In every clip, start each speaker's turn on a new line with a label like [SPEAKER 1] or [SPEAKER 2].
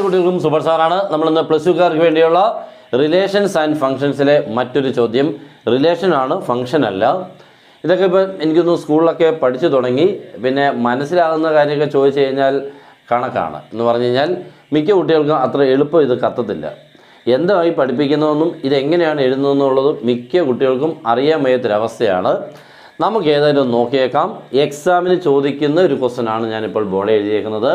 [SPEAKER 1] കുട്ടികൾക്കും സൂപ്പർ സാറാണ്. നമ്മളിന്ന് പ്ലസ് ടുക്കാർക്ക് വേണ്ടിയുള്ള റിലേഷൻസ് ആൻഡ് ഫങ്ഷൻസിലെ മറ്റൊരു ചോദ്യം. റിലേഷനാണ്, ഫങ്ഷൻ അല്ല. ഇതൊക്കെ ഇപ്പം എനിക്കൊന്ന് സ്കൂളിലൊക്കെ പഠിച്ചു തുടങ്ങി. പിന്നെ മനസ്സിലാകുന്ന കാര്യമൊക്കെ ചോദിച്ചു കഴിഞ്ഞാൽ കണക്കാണ് എന്ന് പറഞ്ഞു കഴിഞ്ഞാൽ മിക്ക കുട്ടികൾക്കും അത്ര എളുപ്പം ഇത് കത്തത്തില്ല. എന്തായി പഠിപ്പിക്കുന്നതെന്നും ഇതെങ്ങനെയാണ് എഴുതുന്നതെന്നുള്ളതും മിക്ക കുട്ടികൾക്കും അറിയാൻ വയ്യാത്തൊരവസ്ഥയാണ്. നമുക്ക് ഏതായാലും നോക്കിയേക്കാം. എക്സാമിന് ചോദിക്കുന്ന ഒരു ക്വസ്റ്റ്യനാണ് ഞാനിപ്പോൾ ബോർഡിൽ എഴുതിയേക്കുന്നത്.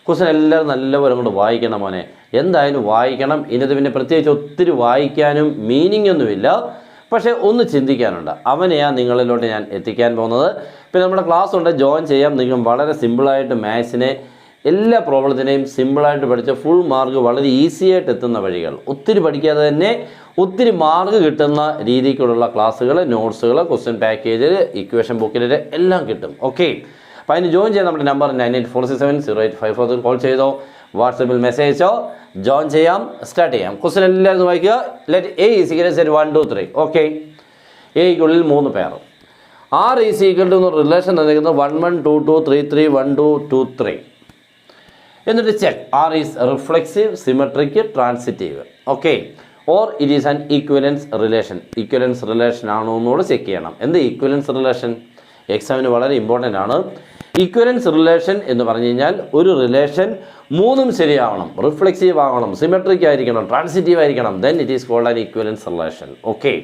[SPEAKER 1] ക്വസ്റ്റ്യൻ എല്ലാവരും നല്ലപോലെ അങ്ങോട്ട് വായിക്കണം മോനെ, എന്തായാലും വായിക്കണം. ഇതിനകത്ത് പിന്നെ പ്രത്യേകിച്ച് ഒത്തിരി വായിക്കാനും മീനിങ് ഒന്നുമില്ല, പക്ഷേ ഒന്ന് ചിന്തിക്കാനുണ്ട്. അവനെയാണ് നിങ്ങളിലോട്ട് ഞാൻ എത്തിക്കാൻ പോകുന്നത്. പിന്നെ നമ്മുടെ ക്ലാസ് ഉണ്ട്, ജോയിൻ ചെയ്യാം. നിങ്ങൾ വളരെ സിമ്പിളായിട്ട് മാത്സിനെ എല്ലാ പ്രോബ്ലത്തിനെയും സിമ്പിളായിട്ട് പഠിച്ച ഫുൾ മാർക്ക് വളരെ ഈസി ആയിട്ട് എത്തുന്ന വഴികൾ, ഒത്തിരി പഠിക്കാതെ തന്നെ ഒത്തിരി മാർക്ക് കിട്ടുന്ന രീതിക്കുള്ള ക്ലാസ്സുകൾ, നോട്ട്സുകൾ, ക്വസ്റ്റ്യൻ പാക്കേജ്, ഇക്വേഷൻ ബുക്കിൽ എല്ലാം കിട്ടും. ഓക്കെ, അപ്പോൾ അതിന് ജോയിൻ ചെയ്യാൻ നമ്മുടെ നമ്പർ 9846708543 കോൾ ചെയ്തോ, വാട്സപ്പിൽ മെസ്സേജ് അയച്ചോ, ജോയിൻ ചെയ്യാം. സ്റ്റാർട്ട് ചെയ്യാം. ക്വസ്റ്റ്യൻ എല്ലാവരും വായിക്കുക. Let A is equal to 1 2 3. Okay, എയ്ക്കുള്ളിൽ 3 പേർ. R is equal to relation തന്നിരിക്കുന്നത് 1 1 2 2 3 3 1 2 2 3. എന്നിട്ട് check R is reflexive, symmetric, transitive. Okay, or it is an equivalence relation. Equivalence relation ആണോ എന്നുകൂടെ ചെക്ക് ചെയ്യണം. എന്ത് ഈക്വലൻസ് റിലേഷൻ? എക്സാമിന് വളരെ ഇമ്പോർട്ടൻ്റ് ആണ്. ഈക്വലൻസ് റിലേഷൻ എന്ന് പറഞ്ഞു കഴിഞ്ഞാൽ ഒരു റിലേഷൻ മൂന്നും ശരിയാവണം, റിഫ്ലെക്സീവ് ആവണം, സിമെട്രിക് ആയിരിക്കണം, ട്രാൻസിറ്റീവ് ആയിരിക്കണം. Then it is called an equivalence relation. Okay,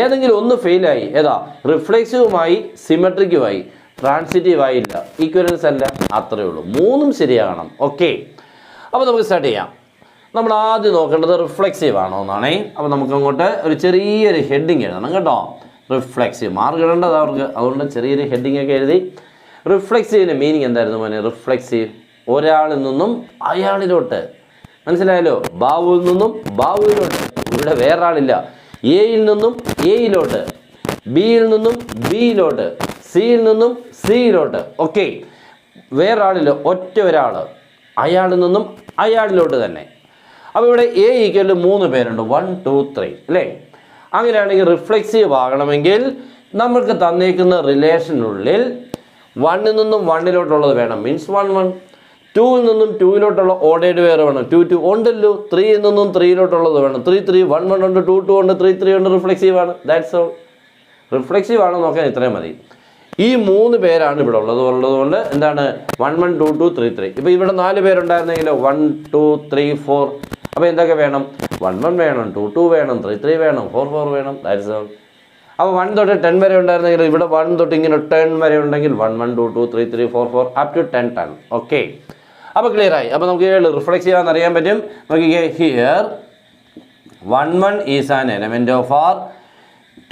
[SPEAKER 1] ഏതെങ്കിലും ഒന്ന് ഫെയിലായി, ഏതാ റിഫ്ലെക്സീവുമായി, സിമെട്രിക്കുമായി, ട്രാൻസിറ്റീവ് ആയില്ല, ഈക്വലൻസ് അല്ല, അത്രയേ ഉള്ളൂ. മൂന്നും ശരിയാകണം. ഓക്കെ, അപ്പോൾ നമുക്ക് സ്റ്റാർട്ട് ചെയ്യാം. നമ്മൾ ആദ്യം നോക്കേണ്ടത് റിഫ്ലെക്സീവ് ആണോ എന്നാണേ. അപ്പോൾ നമുക്ക് അങ്ങോട്ട് ഒരു ചെറിയൊരു ഹെഡിങ് എഴുതണം കേട്ടോ. റിഫ്ലെക്സീവ് മാർക്ക് ഇടേണ്ടത് അവർക്ക്, അതുകൊണ്ട് ചെറിയൊരു ഹെഡിങ് ഒക്കെ എഴുതി. റിഫ്ലെക്സീവിൻ്റെ മീനിങ് എന്തായിരുന്നു മോനെ? റിഫ്ലെക്സീവ് ഒരാളിൽ നിന്നും അയാളിലോട്ട്, മനസ്സിലായല്ലോ? ബാവുവിൽ നിന്നും ബാവുവിലോട്ട്, ഇവിടെ വേറെ ആളില്ല. എയിൽ നിന്നും എയിലോട്ട്, ബിയിൽ നിന്നും ബിയിലോട്ട്, സിയിൽ നിന്നും സിയിലോട്ട്. ഓക്കെ, വേറെ ആളില്ല, ഒറ്റ ഒരാൾ, അയാളിൽ നിന്നും അയാളിലോട്ട് തന്നെ. അപ്പോൾ ഇവിടെ എ ഈക്വൽ 3 പേരുണ്ട്, 1 2 3 അല്ലേ? അങ്ങനെയാണെങ്കിൽ റിഫ്ലെക്സീവ് ആകണമെങ്കിൽ നമ്മൾക്ക് തന്നേക്കുന്ന റിലേഷനുള്ളിൽ 1ൽ നിന്നും 1ലോട്ടുള്ളത് വേണം, മീൻസ് 1 1. 2ൽ നിന്നും 2ലോട്ടുള്ള ഓർഡേഡ് വേറെ വേണം, 2 2 ഉണ്ടല്ലോ. 3ൽ നിന്നും 3ലോട്ടുള്ളത് വേണം, 3 3. 1 1 ഉണ്ട്, 2 2 ഉണ്ട്, 3 3 ഉണ്ട്. റിഫ്ലെക്സീവ് ആണ്. That's all. റിഫ്ലെക്സീവ് ആണോ നോക്കാൻ ഇത്രയും മതി. ഈ 3 പേരാണ് ഇവിടെ ഉള്ളതുകൊണ്ട് എന്താണ് 1 1 2 2 3 3. ഇപ്പോൾ ഇവിടെ 4 പേരുണ്ടായിരുന്നെങ്കിലോ 1 2 3 4. അപ്പോൾ എന്തൊക്കെ വേണം? 1 1 വേണം, 2 2 വേണം, 3 3 വേണം, 4 4 വേണം. That's all. അപ്പോൾ 1 തൊട്ട് 10 വരെ ഉണ്ടായിരുന്നെങ്കിൽ ഇവിടെ 1 തൊട്ട് ഇങ്ങനെ 10 വരെ ഉണ്ടെങ്കിൽ 1 1 2 2 3 3 4 4 അപ് ടു 10 10. ഓക്കെ, അപ്പോൾ ക്ലിയർ ആയി. അപ്പോൾ നമുക്ക് റിഫ്ലെക്സീവ് ആണെന്ന് അറിയാൻ പറ്റും. നോക്കിക്കേ, here 1 1 is an element of R,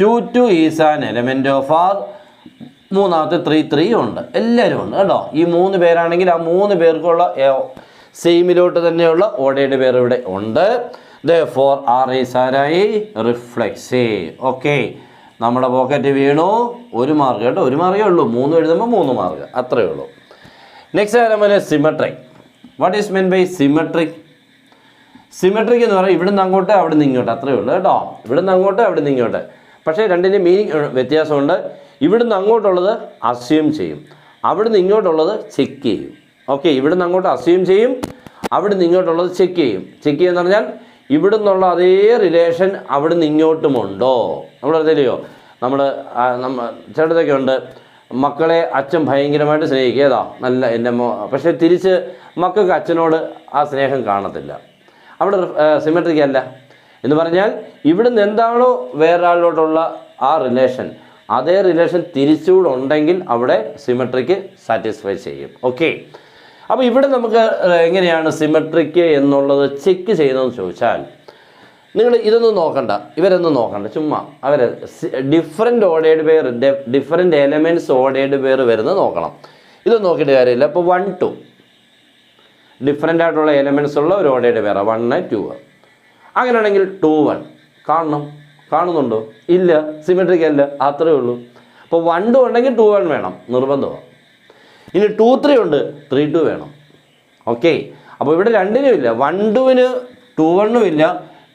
[SPEAKER 1] 2 2 is an element of R, മൂന്നാമത്തെ 3 3 ഉണ്ട്. എല്ലാവരും ഉണ്ട് കേട്ടോ. ഈ 3 പേരാണെങ്കിൽ ആ 3 പേർക്കുള്ള സെയിമിലോട്ട് തന്നെയുള്ള ഓർഡേഡ് പേർ ഇവിടെ ഉണ്ട്. Therefore R is ആരായി? റിഫ്ലെക്സീവ്. ഓക്കെ, നമ്മുടെ പോക്കറ്റ് വീണു. 1 മാർക്ക് കേട്ടോ, 1 മാർക്കേ ഉള്ളൂ. 3 എഴുതുമ്പോൾ 3 മാർക്ക്, അത്രയേ ഉള്ളൂ. നെക്സ്റ്റ് ആരംഭം symmetric. What is mean by symmetric? Symmetric എന്ന് പറഞ്ഞാൽ ഇവിടുന്ന് അങ്ങോട്ട് അവിടുന്ന് ഇങ്ങോട്ട്, അത്രയേ ഉള്ളൂ കേട്ടോ. ഇവിടുന്ന് അങ്ങോട്ട് അവിടുന്ന് ഇങ്ങോട്ട്. പക്ഷേ രണ്ടിൻ്റെ മീനിങ് വ്യത്യാസമുണ്ട്. ഇവിടുന്ന് അങ്ങോട്ടുള്ളത് അസ്യൂം ചെയ്യും, അവിടുന്ന് ഇങ്ങോട്ടുള്ളത് ചെക്ക് ചെയ്യും. ഓക്കെ, ഇവിടുന്ന് അങ്ങോട്ട് അസ്യൂം ചെയ്യും, അവിടുന്ന് ഇങ്ങോട്ടുള്ളത് ചെക്ക് ചെയ്യും. ചെക്ക് ചെയ്യുമെന്ന് പറഞ്ഞാൽ ഇവിടുന്നുള്ള അതേ റിലേഷൻ അവിടുന്ന് ഇങ്ങോട്ടുമുണ്ടോ. നമ്മളറിയില്ലയോ, നമ്മൾ ചിലതൊക്കെ ഉണ്ട്, മക്കളെ അച്ഛൻ ഭയങ്കരമായിട്ട് സ്നേഹിക്കുക, ഏതാ നല്ല എൻ്റെ പക്ഷേ തിരിച്ച് മക്കൾക്ക് അച്ഛനോട് ആ സ്നേഹം കാണത്തില്ല. അവിടെ സിമെട്രിക് അല്ല. എന്ന് പറഞ്ഞാൽ ഇവിടുന്ന് എന്താണോ വേറെ ആളിലോട്ടുള്ള ആ റിലേഷൻ, അതേ റിലേഷൻ തിരിച്ചുകൂടെ ഉണ്ടെങ്കിൽ അവിടെ സിമെട്രിക്ക് സാറ്റിസ്ഫൈ ചെയ്യും. ഓക്കെ, അപ്പോൾ ഇവിടെ നമുക്ക് എങ്ങനെയാണ് സിമെട്രിക്ക് എന്നുള്ളത് ചെക്ക് ചെയ്യുന്നതെന്ന് ചോദിച്ചാൽ, നിങ്ങൾ ഇതൊന്നും നോക്കണ്ട, ഇവരൊന്നും നോക്കണ്ട, ചുമ്മാ അവർ different ordered pair, different elements ordered pair വരുന്നത് നോക്കണം. ഇതൊന്നും നോക്കിയിട്ട് കാര്യമില്ല. ഇപ്പോൾ 1 2 ഡിഫറെൻ്റ് ആയിട്ടുള്ള എലമെൻറ്റ്സ് ഉള്ള ഒരു ഓർഡേഡ് പെയർ, 1 2. അങ്ങനെയാണെങ്കിൽ 2 1 കാണുന്നുണ്ടോ? ഇല്ല, സിമെട്രിക് അല്ല, അത്രയേ ഉള്ളൂ. അപ്പോൾ 1 2 ഉണ്ടെങ്കിൽ 2 1 വേണം, നിർബന്ധമാണ്. ഇനി 2 3 ഉണ്ട്, 3 2 വേണം. ഓക്കെ, അപ്പോൾ ഇവിടെ രണ്ടിനും ഇല്ല. 1 2-ന് 2 1-ഉം ഇല്ല,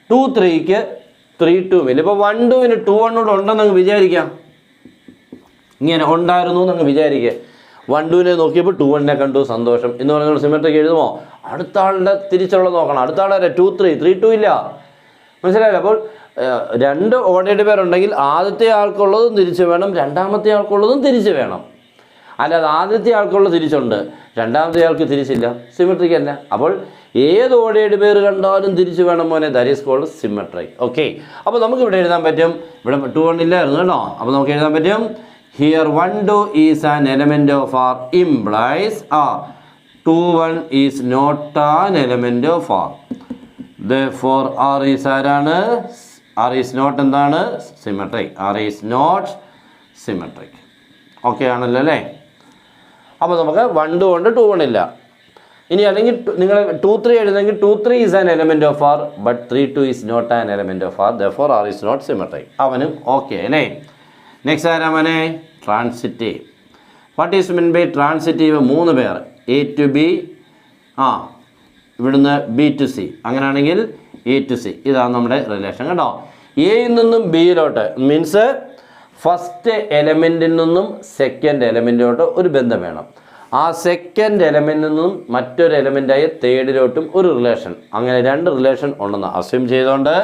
[SPEAKER 1] 2 3-ക്ക് 3 2-ഉം ഇല്ല. ഇപ്പോൾ 1 2-ന് 2 1 കൂടെ ഉണ്ടെന്നങ്ങ് വിചാരിക്കാം, ഇങ്ങനെ ഉണ്ടായിരുന്നു എന്നങ്ങ് വിചാരിക്കുക. 1 2 നോക്കിയപ്പോൾ 2 1 കണ്ടു, സന്തോഷം എന്ന് പറഞ്ഞാൽ സിമെട്രിക് എഴുതുമോ? അടുത്ത ആളുടെ തിരിച്ചുള്ളത് നോക്കണം. അടുത്ത ആളെ 2 3 3 2 ഇല്ല. മനസ്സിലായില്ല? അപ്പോൾ 2 ഓഡേഡ് പേർ ഉണ്ടെങ്കിൽ ആദ്യത്തെ ആൾക്കുള്ളതും തിരിച്ച് വേണം, രണ്ടാമത്തെ ആൾക്കുള്ളതും തിരിച്ച് വേണം. അല്ലാതെ ആദ്യത്തെ ആൾക്കുള്ള തിരിച്ചുണ്ട്, രണ്ടാമത്തെ ആൾക്ക് തിരിച്ചില്ല, സിമെട്രിക് അല്ല. അപ്പോൾ ഏത് ഓഡേഡ് പേര് കണ്ടാലും തിരിച്ചു വേണം മോനെ, that is called symmetric. Okay, അപ്പോൾ നമുക്ക് ഇവിടെ എഴുതാൻ പറ്റും. ഇവിടെ 2 1 ഇല്ലായിരുന്നു കേട്ടോ. അപ്പോൾ നമുക്ക് എഴുതാൻ പറ്റും here 1 2 is an element of R implies 2 1 is not an element of R. therefore r is ആരാണ്? r ഈസ് നോട്ട് എന്താണ്? Symmetric. r is not symmetric. Okay ആണല്ലോ അല്ലേ? അപ്പോൾ നമുക്ക് 1 2 ഉണ്ട്, 2 1 ഇല്ല. ഇനി അല്ലെങ്കിൽ നിങ്ങൾ 2 3 എഴുതെങ്കിൽ 2 3 is an element of R but 3 2 is not an element of R. therefore r is not symmetric. അവനും ഓക്കെ അല്ലേ? നെക്സ്റ്റ് ആരാ മോനെ? Transitive. What is mean by transitive? 3 പേർ എ ടു ബി, ഇവിടുന്ന് ബി ടു സി, അങ്ങനെയാണെങ്കിൽ A to C. ഇതാണ് നമ്മുടെ relation കേട്ടോ. എയിൽ നിന്നും ബിയിലോട്ട് മീൻസ് ഫസ്റ്റ് എലമെൻറ്റിൽ നിന്നും സെക്കൻഡ് എലമെൻറ്റിലോട്ട് ഒരു ബന്ധം വേണം. ആ സെക്കൻഡ് എലമെൻറ്റിൽ നിന്നും മറ്റൊരു എലമെൻറ്റായ തേർഡിലോട്ടും ഒരു റിലേഷൻ. അങ്ങനെ 2 റിലേഷൻ ഉണ്ടെന്ന് അസ്യൂം ചെയ്തുകൊണ്ട്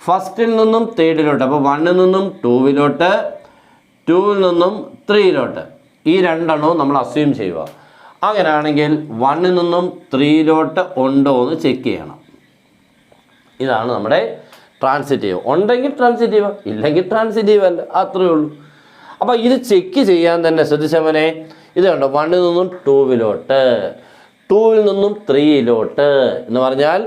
[SPEAKER 1] ഫസ്റ്റിൽ നിന്നും തേർഡിലോട്ട്, അപ്പോൾ 1 നിന്നും 2 2 നിന്നും 3 ഈ 2 നമ്മൾ അസ്യൂം ചെയ്യുക. അങ്ങനെയാണെങ്കിൽ 1 നിന്നും 3 ഉണ്ടോ എന്ന് ചെക്ക് ചെയ്യണം. ഇതാണ് നമ്മുടെ ട്രാൻസിറ്റീവ്. ഉണ്ടെങ്കിൽ ട്രാൻസിറ്റീവ്, ഇല്ലെങ്കിൽ ട്രാൻസിറ്റീവ് അല്ല, അത്രയേ ഉള്ളൂ. അപ്പോൾ ഇത് ചെക്ക് ചെയ്യാൻ തന്നെ ശ്രദ്ധിച്ചവനെ, ഇത് കണ്ടോ, 1 നിന്നും 2 2 നിന്നും 3 എന്ന് പറഞ്ഞാൽ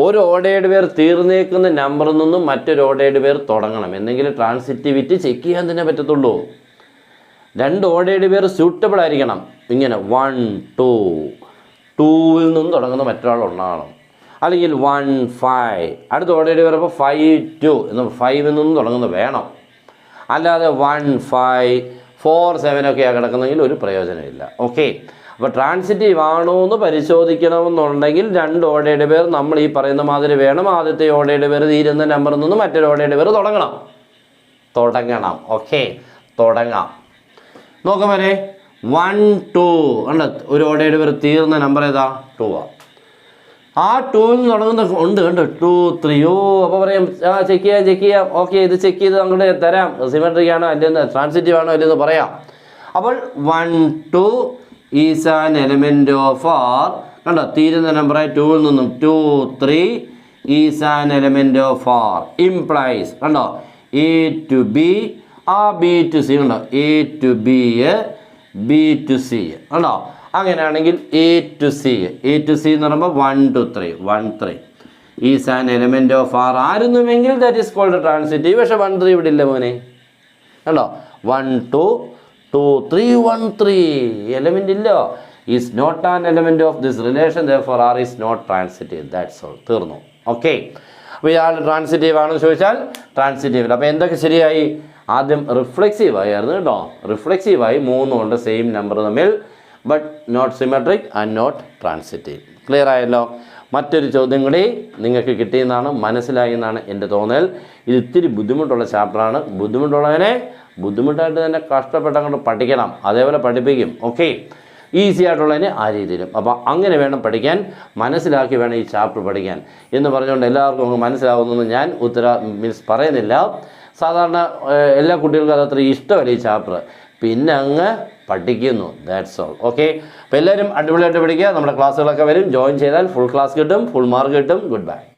[SPEAKER 1] ഒരു ഓഡേഡ് പേർ തീർന്നേക്കുന്ന നമ്പറിൽ നിന്നും മറ്റൊരു ഓഡേഡ് പേർ തുടങ്ങണം. എന്നെങ്കിലും ട്രാൻസിറ്റിവിറ്റി ചെക്ക് ചെയ്യാൻ തന്നെ പറ്റത്തുള്ളൂ. 2 ഓഡേഡ് പേർ സ്യൂട്ടബിൾ ആയിരിക്കണം. ഇങ്ങനെ 1 2 2 നിന്നും തുടങ്ങുന്ന മറ്റൊരാൾ ഉണ്ടാകണം. അല്ലെങ്കിൽ 1 5 അടുത്ത ഓഡേഡ് പേർ അപ്പോൾ 5 2 എന്ന് 5 നിന്നും തുടങ്ങുന്നത് വേണം. അല്ലാതെ 1 5 4 7 ഒക്കെയാണ് കിടക്കുന്നെങ്കിൽ ഒരു പ്രയോജനമില്ല. ഓക്കെ, അപ്പോൾ ട്രാൻസിറ്റീവ് ആണോ എന്ന് പരിശോധിക്കണമെന്നുണ്ടെങ്കിൽ 2 ഓഡേഡ് പേർ നമ്മൾ ഈ പറയുന്ന മാതിരി വേണം. ആദ്യത്തെ ഓഡേഡ് പേർ തീരുന്ന നമ്പറിൽ നിന്ന് മറ്റൊരു ഓഡേഡ് പേർ തുടങ്ങണം. ഓക്കെ, തുടങ്ങാം. നോക്കാം വരെ 1 2 ഉണ്ട്. ഒരു ഓഡേഡ് പേർ തീർന്ന നമ്പർ ഏതാ? 2 ആ 2 തുടങ്ങുന്ന ഉണ്ട് കണ്ടോ, 2 3. അപ്പോൾ പറയാം ചെക്ക് ചെയ്യാം. ഓക്കെ, ഇത് ചെക്ക് ചെയ്ത് അങ്ങോട്ട് തരാം. സിമെട്രിക് ആണോ അല്ലെന്ന്, ട്രാൻസിറ്റീവ് ആണോ അല്ലെന്ന് പറയാം. അപ്പോൾ 1 2 is an element of R. കണ്ടോ, തീരുന്ന നമ്പറായി 2 നിന്നും 2 3 is an element of R. Implies കണ്ടോ എ ടു ബി, ആ ബി ടു സി കണ്ടോ, A to B B to C കണ്ടോ. അങ്ങനെയാണെങ്കിൽ എ ടു സി എന്ന് പറയുമ്പോൾ 1 2 3 1 3 is an element of R ആയിരുന്നുവെങ്കിൽ ദാറ്റ് ഈസ് കോൾഡ് ട്രാൻസിറ്റീവ്. പക്ഷേ 1 3 ഇവിടെ ഇല്ല മോനെ. കണ്ടോ, 1 2 2 3 1 3 എലമെൻ്റ് ഇല്ല. Is not an element of this relation. therefore r is not transitive. That's all, തീർന്നു. ഓക്കെ, അപ്പോൾ ഇയാൾ ട്രാൻസിറ്റീവ് ആണെന്ന് ചോദിച്ചാൽ ട്രാൻസിറ്റീവ്. അപ്പോൾ എന്തൊക്കെ ശരിയായി? ആദ്യം റിഫ്ലെക്സീവായി ആയിരുന്നു കേട്ടോ. റിഫ്ലെക്സീവായി 3 ഉണ്ട് സെയിം നമ്പർ തമ്മിൽ, but not symmetric and not transitive. Clear ആയല്ലോ? മറ്റൊരു ചോദ്യം കൂടി നിങ്ങൾക്ക് കിട്ടിയെന്നാണ്, മനസ്സിലായി എന്നാണ് എൻ്റെ തോന്നൽ. ഇത് ഇത്തിരി ബുദ്ധിമുട്ടുള്ള ചാപ്റ്ററാണ്. ബുദ്ധിമുട്ടുള്ളതിനെ ബുദ്ധിമുട്ടായിട്ട് തന്നെ കഷ്ടപ്പെട്ട് അങ്ങോട്ട് പഠിക്കണം, അതേപോലെ പഠിപ്പിക്കും. ഓക്കെ, ഈസി ആയിട്ടുള്ളതിന് ആ രീതിയിലും. അപ്പോൾ അങ്ങനെ വേണം പഠിക്കാൻ, മനസ്സിലാക്കി വേണം ഈ ചാപ്റ്റർ പഠിക്കാൻ എന്ന് പറഞ്ഞുകൊണ്ട് എല്ലാവർക്കും അങ്ങ് മനസ്സിലാവുന്നതെന്ന് ഞാൻ പറയുന്നില്ല. സാധാരണ എല്ലാ കുട്ടികൾക്കും അതത്ര ഇഷ്ടമല്ല ഈ ചാപ്റ്റർ, പിന്നെ അങ്ങ് പഠിക്കുന്നു. That's all. ഓക്കെ, അപ്പോൾ എല്ലാവരും അടിപൊളിയായിട്ട് പഠിക്കുക. നമ്മുടെ ക്ലാസ്സുകളൊക്കെ വരും. ജോയിൻ ചെയ്താൽ ഫുൾ ക്ലാസ് കിട്ടും, ഫുൾ മാർക്ക് കിട്ടും. Good bye.